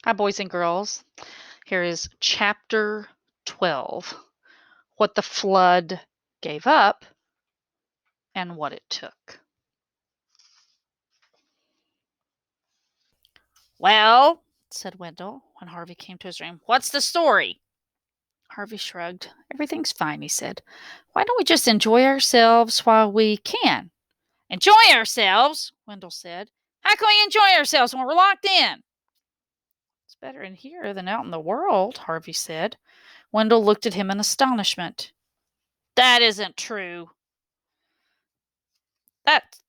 Hi, boys and girls. Here is chapter 12, What the Flood Gave Up and What It Took. Well, said Wendell when Harvey came to his room, what's the story? Harvey shrugged. Everything's fine, he said. Why don't we just enjoy ourselves while we can? Enjoy ourselves, Wendell said. How can we enjoy ourselves when we're locked in? It's better in here than out in the world, Harvey said. Wendell looked at him in astonishment. That isn't true.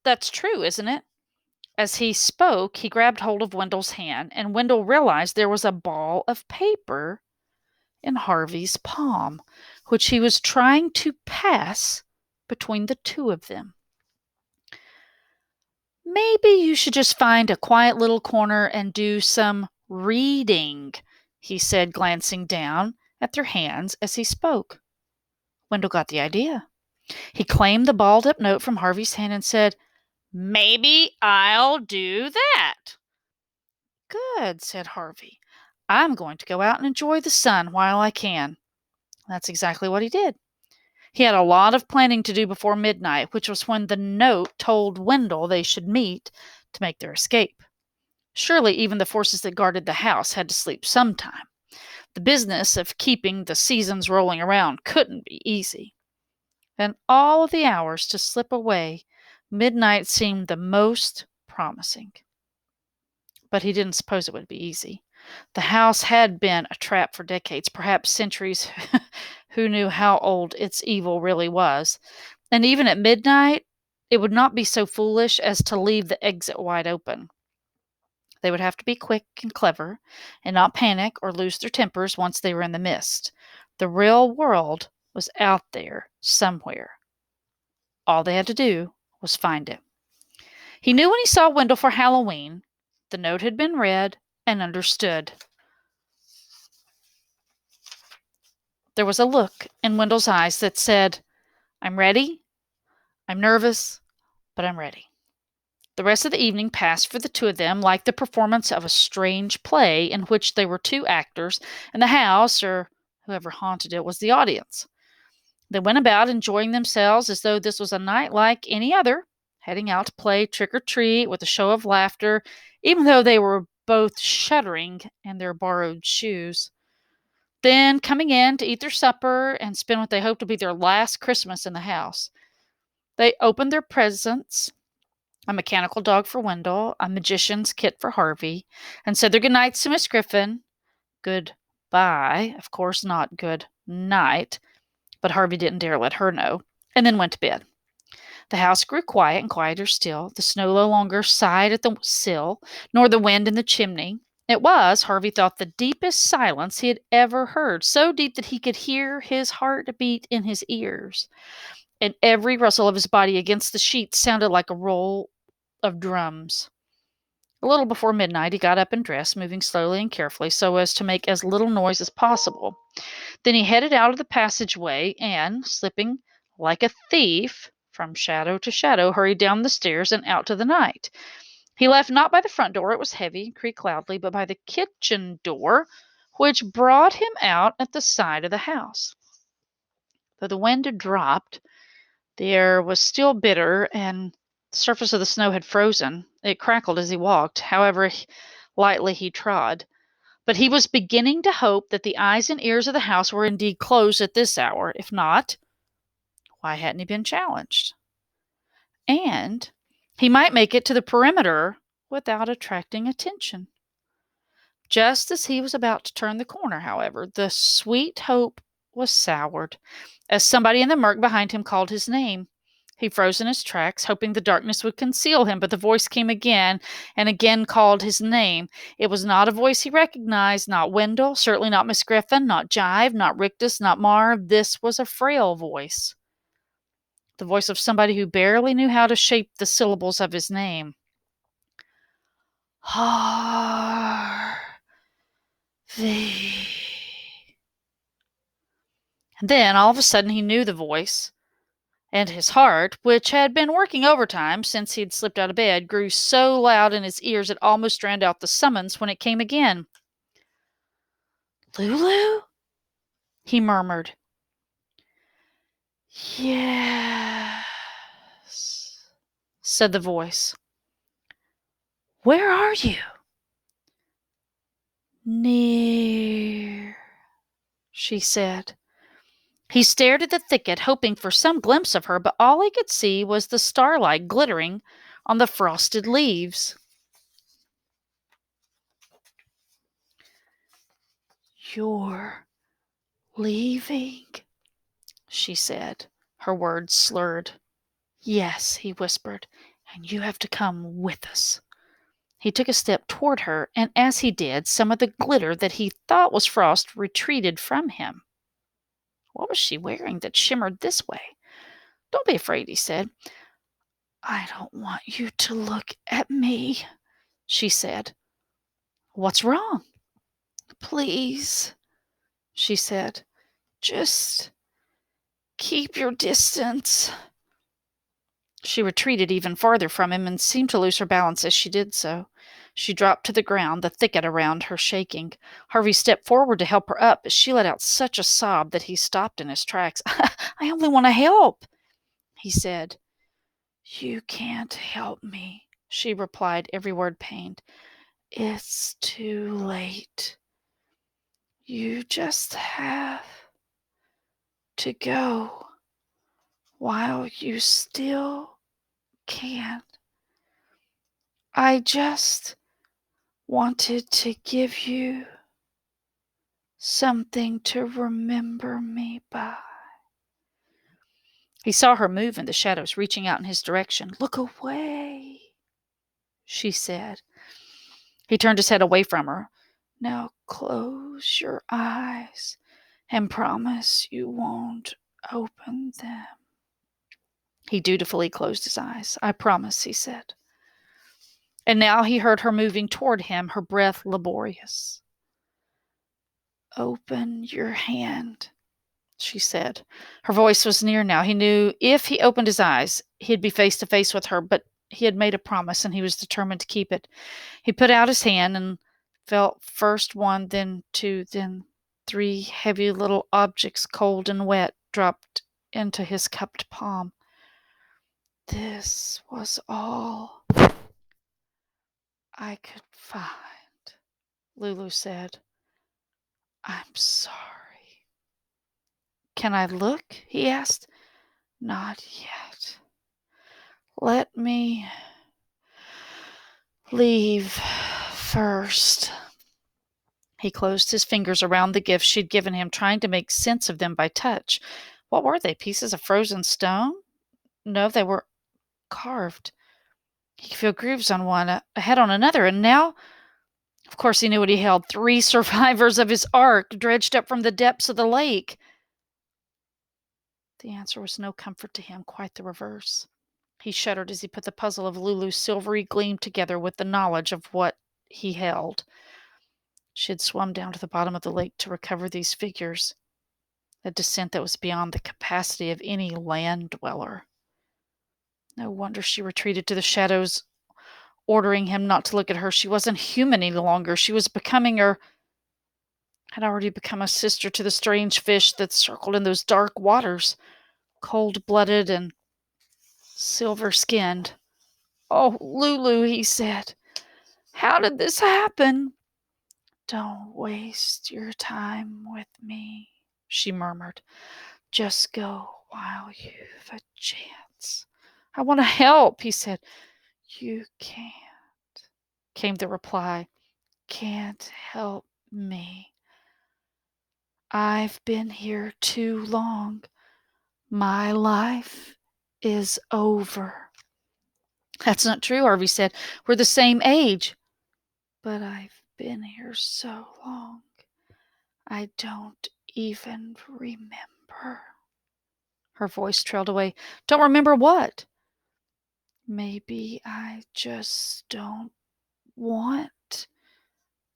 That's true, isn't it? As he spoke, he grabbed hold of Wendell's hand, and Wendell realized there was a ball of paper in Harvey's palm, which he was trying to pass between the two of them. Maybe you should just find a quiet little corner and do some reading, he said, glancing down at their hands as he spoke. Wendell got the idea. He claimed the balled up note from Harvey's hand and said, Maybe I'll do that. Good, said Harvey. I'm going to go out and enjoy the sun while I can. That's exactly what he did. He had a lot of planning to do before midnight, which was when the note told Wendell they should meet to make their escape. Surely even the forces that guarded the house had to sleep sometime. The business of keeping the seasons rolling around couldn't be easy. And all of the hours to slip away, midnight seemed the most promising. But he didn't suppose it would be easy. The house had been a trap for decades, perhaps centuries. Who knew how old its evil really was? And even at midnight, it would not be so foolish as to leave the exit wide open. They would have to be quick and clever and not panic or lose their tempers once they were in the mist. The real world was out there somewhere. All they had to do was find it. He knew when he saw Wendell for Halloween. The note had been read and understood. There was a look in Wendell's eyes that said, I'm ready, I'm nervous, but I'm ready. The rest of the evening passed for the two of them like the performance of a strange play in which they were two actors, and the house, or whoever haunted it, was the audience. They went about enjoying themselves as though this was a night like any other, heading out to play trick or treat with a show of laughter, even though they were both shuddering in their borrowed shoes. Then coming in to eat their supper and spend what they hoped to be their last Christmas in the house. They opened their presents, a mechanical dog for Wendell, a magician's kit for Harvey, and said their good nights to Miss Griffin. Goodbye, of course, not good night, but Harvey didn't dare let her know, and then went to bed. The house grew quiet and quieter still. The snow no longer sighed at the sill, nor the wind in the chimney. It was, Harvey thought, the deepest silence he had ever heard, so deep that he could hear his heart beat in his ears, and every rustle of his body against the sheets sounded like a roll of drums. A little before midnight, he got up and dressed, moving slowly and carefully so as to make as little noise as possible. Then he headed out of the passageway and, slipping like a thief from shadow to shadow, hurried down the stairs and out to the night. He left not by the front door, it was heavy and creaked loudly, but by the kitchen door, which brought him out at the side of the house. Though the wind had dropped, the air was still bitter, and the surface of the snow had frozen. It crackled as he walked, however lightly he trod. But he was beginning to hope that the eyes and ears of the house were indeed closed at this hour. If not, why hadn't he been challenged? And he might make it to the perimeter without attracting attention. Just as he was about to turn the corner, however, the sweet hope was soured, as somebody in the murk behind him called his name. He froze in his tracks, hoping the darkness would conceal him, but the voice came again and again called his name. It was not a voice he recognized, not Wendell, certainly not Miss Griffin, not Jive, not Rictus, not Marv. This was a frail voice, the voice of somebody who barely knew how to shape the syllables of his name. Harvey. And then, all of a sudden, he knew the voice, and his heart, which had been working overtime since he'd slipped out of bed, grew so loud in his ears it almost drowned out the summons when it came again. Lulu? He murmured. Yes, said the voice. Where are you? Near, she said. He stared at the thicket, hoping for some glimpse of her, but all he could see was the starlight glittering on the frosted leaves. You're leaving, she said, her words slurred. Yes, he whispered, and you have to come with us. He took a step toward her, and as he did, some of the glitter that he thought was frost retreated from him. What was she wearing that shimmered this way? Don't be afraid, he said. I don't want you to look at me, she said. What's wrong? Please, she said. Just keep your distance. She retreated even farther from him and seemed to lose her balance as she did so. She dropped to the ground, the thicket around her shaking. Harvey stepped forward to help her up, but she let out such a sob that he stopped in his tracks. I only want to help, he said. You can't help me, she replied, every word pained. It's too late. You just have to go while you still can. I just wanted to give you something to remember me by. He saw her move in the shadows, reaching out in his direction. Look away, she said. He turned his head away from her. Now close your eyes and promise you won't open them. He dutifully closed his eyes. I promise, he said. And now he heard her moving toward him, her breath laborious. Open your hand, she said. Her voice was near now. He knew if he opened his eyes, he'd be face to face with her, but he had made a promise and he was determined to keep it. He put out his hand and felt first one, then two, then three heavy little objects, cold and wet, dropped into his cupped palm. This was all I could find, Lulu said. I'm sorry. Can I look? He asked. Not yet. Let me leave first. He closed his fingers around the gifts she'd given him, trying to make sense of them by touch. What were they? Pieces of frozen stone? No, they were carved. He could feel grooves on one, a head on another, and now, of course, he knew what he held. 3 survivors of his ark, dredged up from the depths of the lake. The answer was no comfort to him, quite the reverse. He shuddered as he put the puzzle of Lulu's silvery gleam together with the knowledge of what he held. She had swum down to the bottom of the lake to recover these figures, a descent that was beyond the capacity of any land dweller. No wonder she retreated to the shadows, ordering him not to look at her. She wasn't human any longer. She was becoming had already become a sister to the strange fish that circled in those dark waters, cold-blooded and silver-skinned. Oh, Lulu, he said, how did this happen? Don't waste your time with me, she murmured. Just go while you've a chance. I want to help, he said. You can't, came the reply. Can't help me. I've been here too long. My life is over. That's not true, Harvey said. We're the same age. But I've been here so long. I don't even remember. Her voice trailed away. Don't remember what? Maybe I just don't want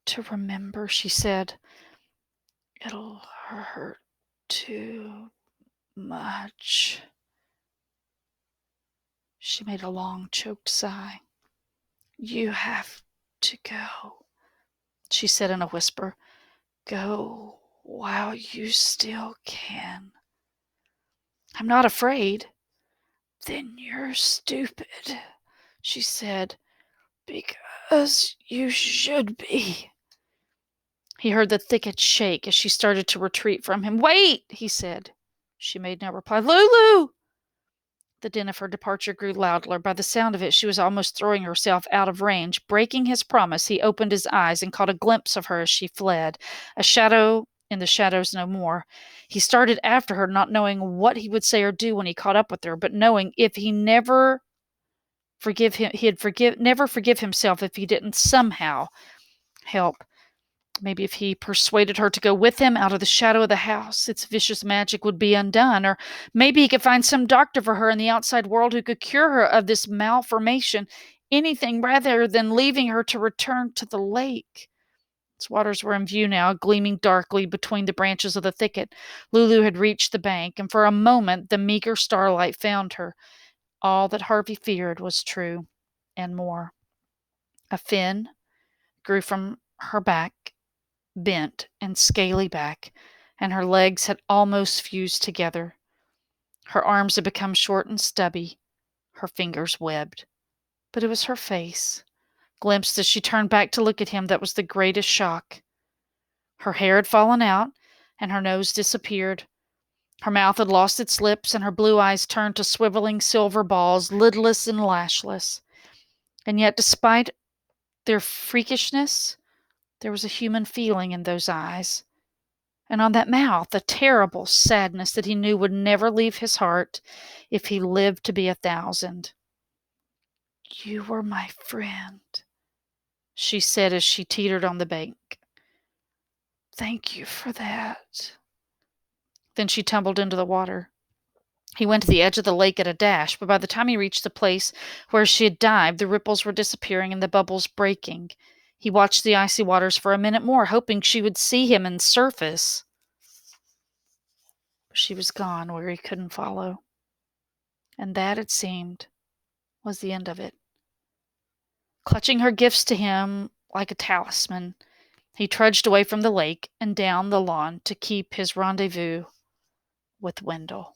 to remember, she said. It'll hurt too much. She made a long, choked sigh. You have to go, she said in a whisper. Go while you still can. I'm not afraid. Then you're stupid, she said, because you should be. He heard the thicket shake as she started to retreat from him. Wait, he said. She made no reply. Lulu! The din of her departure grew louder. By the sound of it, she was almost throwing herself out of range. Breaking his promise, he opened his eyes and caught a glimpse of her as she fled. A shadow in the shadows no more. He started after her, not knowing what he would say or do when he caught up with her, but knowing if he never never forgive himself if he didn't somehow help. Maybe if he persuaded her to go with him out of the shadow of the house, its vicious magic would be undone. Or maybe he could find some doctor for her in the outside world who could cure her of this malformation. Anything rather than leaving her to return to the lake. Its waters were in view now, gleaming darkly between the branches of the thicket. Lulu had reached the bank, and for a moment the meager starlight found her. All that Harvey feared was true, and more. A fin grew from her back, bent and scaly back, and her legs had almost fused together. Her arms had become short and stubby, her fingers webbed. But it was her face, glimpsed as she turned back to look at him, that was the greatest shock. Her hair had fallen out, and her nose disappeared. Her mouth had lost its lips, and her blue eyes turned to swiveling silver balls, lidless and lashless. And yet, despite their freakishness, there was a human feeling in those eyes. And on that mouth, a terrible sadness that he knew would never leave his heart if he lived to be 1,000. You were my friend, she said as she teetered on the bank. Thank you for that. Then she tumbled into the water. He went to the edge of the lake at a dash, but by the time he reached the place where she had dived, the ripples were disappearing and the bubbles breaking. He watched the icy waters for a minute more, hoping she would see him and surface. But she was gone where he couldn't follow. And that, it seemed, was the end of it. Clutching her gifts to him like a talisman, he trudged away from the lake and down the lawn to keep his rendezvous with Wendell.